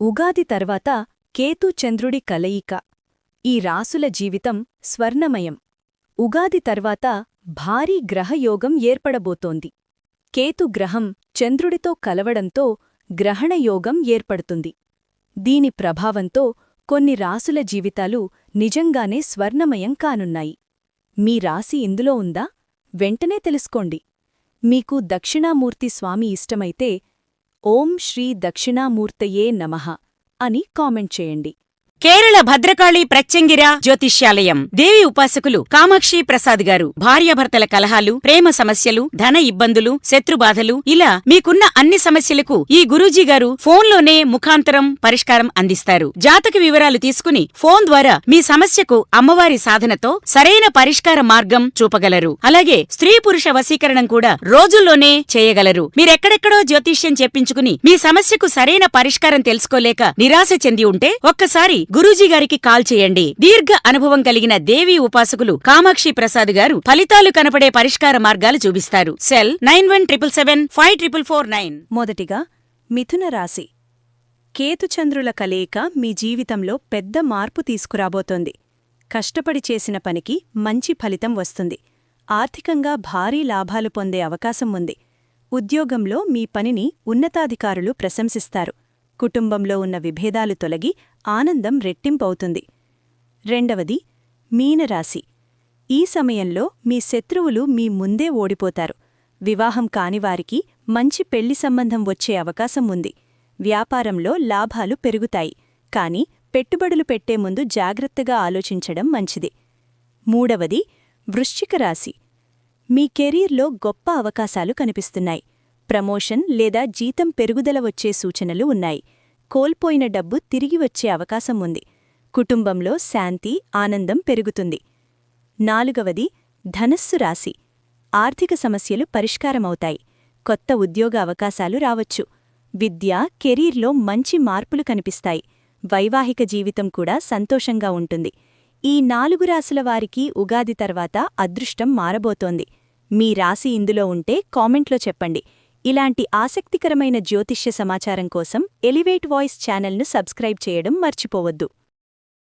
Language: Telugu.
ఉగాది తర్వాత కేతు చంద్రుడి కలయిక. ఈ రాసుల జీవితం స్వర్ణమయం. ఉగాది తర్వాత భారీ గ్రహయోగం ఏర్పడబోతోంది. కేతు గ్రహం చంద్రుడితో కలవడంతో గ్రహణయోగం ఏర్పడుతుంది. దీని ప్రభావంతో కొన్ని రాసుల జీవితాలు నిజంగానే స్వర్ణమయం కానున్నాయి. మీ రాశి ఇందులో ఉందా? వెంటనే తెలుసుకోండి. మీకు దక్షిణామూర్తి స్వామి ఇష్టమైతే ఓం శ్రీ దక్షిణామూర్తయే నమః అని కామెంట్ చేయండి. కేరళ భద్రకాళి ప్రత్యంగిర జ్యోతిష్యాలయం దేవి ఉపాసకులు కామాక్షి ప్రసాద్ గారు భార్యాభర్తల కలహాలు, ప్రేమ సమస్యలు, ధన ఇబ్బందులు, శత్రుబాధలు ఇలా మీకున్న అన్ని సమస్యలకు ఈ గురూజీ గారు ఫోన్లోనే ముఖాంతరం పరిష్కారం అందిస్తారు. జాతక వివరాలు తీసుకుని ఫోన్ ద్వారా మీ సమస్యకు అమ్మవారి సాధనతో సరైన పరిష్కార మార్గం చూపగలరు. అలాగే స్త్రీ పురుష వశీకరణం కూడా రోజుల్లోనే చేయగలరు. మీరెక్కడెక్కడో జ్యోతిష్యం చెప్పించుకుని మీ సమస్యకు సరైన పరిష్కారం తెలుసుకోలేక నిరాశ చెంది ఉంటే ఒక్కసారి గురూజీ గారికి కాల్ చేయండి. దీర్ఘ అనుభవం కలిగిన దేవీ ఉపాసకులు కామాక్షి ప్రసాద్ గారు ఫలితాలు కనపడే పరిష్కార మార్గాలు చూపిస్తారు. సెల్ 9177754449. మొదటిగా మిథున రాశి. కేతుచంద్రుల కలయిక మీ జీవితంలో పెద్ద మార్పు తీసుకురాబోతోంది. కష్టపడి చేసిన పనికి మంచి ఫలితం వస్తుంది. ఆర్థికంగా భారీ లాభాలు పొందే అవకాశం ఉంది. ఉద్యోగంలో మీ పనిని ఉన్నతాధికారులు ప్రశంసిస్తారు. కుటుంబంలో ఉన్న విభేదాలు తొలగి ఆనందం రెట్టింపవుతుంది. రెండవది మీనరాశి. ఈ సమయంలో మీ శత్రువులు మీ ముందే ఓడిపోతారు. వివాహం కానివారికి మంచి పెళ్లి సంబంధం వచ్చే అవకాశం ఉంది. వ్యాపారంలో లాభాలు పెరుగుతాయి. కాని పెట్టుబడులు పెట్టే ముందు జాగ్రత్తగా ఆలోచించడం మంచిది. మూడవది వృశ్చిక రాశి. మీ కెరీర్లో గొప్ప అవకాశాలు కనిపిస్తున్నాయి. ప్రమోషన్ లేదా జీతం పెరుగుదల వచ్చే సూచనలు ఉన్నాయి. కోల్పోయిన డబ్బు తిరిగి వచ్చే అవకాశం ఉంది. కుటుంబంలో శాంతి, ఆనందం పెరుగుతుంది. నాలుగవది ధనస్సు రాశి. ఆర్థిక సమస్యలు పరిష్కారమవుతాయి. కొత్త ఉద్యోగ అవకాశాలు రావచ్చు. విద్య, కెరీర్లో మంచి మార్పులు కనిపిస్తాయి. వైవాహిక జీవితం కూడా సంతోషంగా ఉంటుంది. ఈ 4 రాశుల వారికి ఉగాది తర్వాత అదృష్టం మారబోతోంది. మీ రాశి ఇందులో ఉంటే కామెంట్లో చెప్పండి. ఇలాంటి ఆసక్తికరమైన జ్యోతిష్య సమాచారం కోసం ఎలివేట్ వాయిస్ ఛానల్ను సబ్స్క్రైబ్ చేయడం మర్చిపోవద్దు.